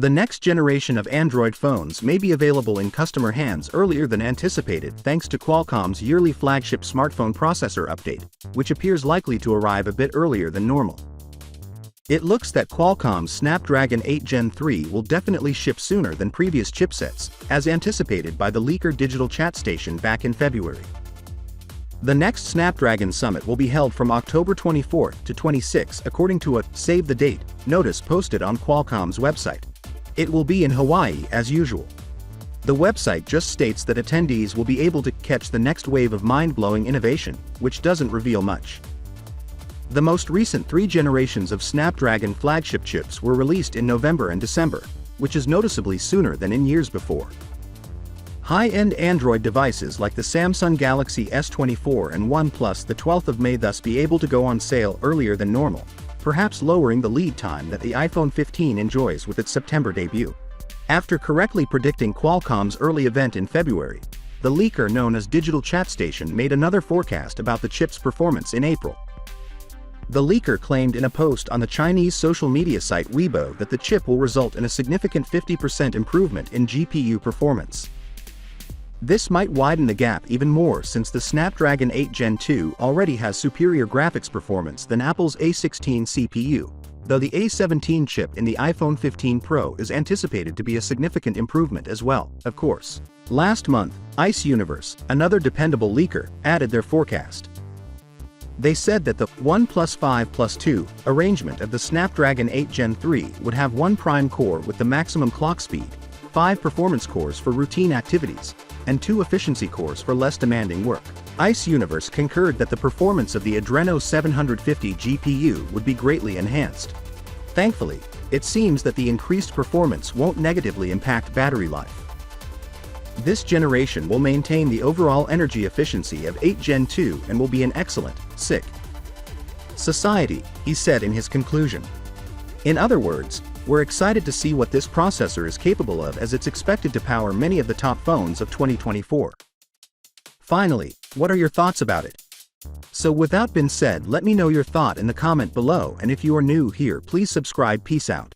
The next generation of Android phones may be available in customer hands earlier than anticipated thanks to Qualcomm's yearly flagship smartphone processor update, which appears likely to arrive a bit earlier than normal. It looks that Qualcomm's Snapdragon 8 Gen 3 will definitely ship sooner than previous chipsets, as anticipated by the leaker Digital Chat Station back in February. The next Snapdragon Summit will be held from October 24 to 26 according to a "Save the Date" notice posted on Qualcomm's website. It will be in Hawaii as usual. The website just states that attendees will be able to catch the next wave of mind-blowing innovation, which doesn't reveal much. The most recent 3 generations of Snapdragon flagship chips were released in November and December, which is noticeably sooner than in years before. High-end Android devices like the Samsung Galaxy S24 and OnePlus the 12th of May thus be able to go on sale earlier than normal, perhaps lowering the lead time that the iPhone 15 enjoys with its September debut. After correctly predicting Qualcomm's early event in February, the leaker known as Digital Chat Station made another forecast about the chip's performance in April. The leaker claimed in a post on the Chinese social media site Weibo that the chip will result in a significant 50% improvement in GPU performance. This might widen the gap even more since the Snapdragon 8 Gen 2 already has superior graphics performance than Apple's A16 CPU, though the A17 chip in the iPhone 15 Pro is anticipated to be a significant improvement as well, of course. Last month, Ice Universe, another dependable leaker, added their forecast. They said that the 1 plus 5 plus 2 arrangement of the Snapdragon 8 Gen 3 would have 1 prime core with the maximum clock speed, 5 performance cores for routine activities, and 2 efficiency cores for less demanding work. Ice Universe concurred that the performance of the Adreno 750 GPU would be greatly enhanced. Thankfully, it seems that the increased performance won't negatively impact battery life. This generation will maintain the overall energy efficiency of 8 Gen 2 and will be an excellent, sick society, he said in his conclusion. In other words, we're excited to see what this processor is capable of as it's expected to power many of the top phones of 2024. Finally, what are your thoughts about it? So with that being said, let me know your thought in the comment below, and if you are new here, please subscribe. Peace out.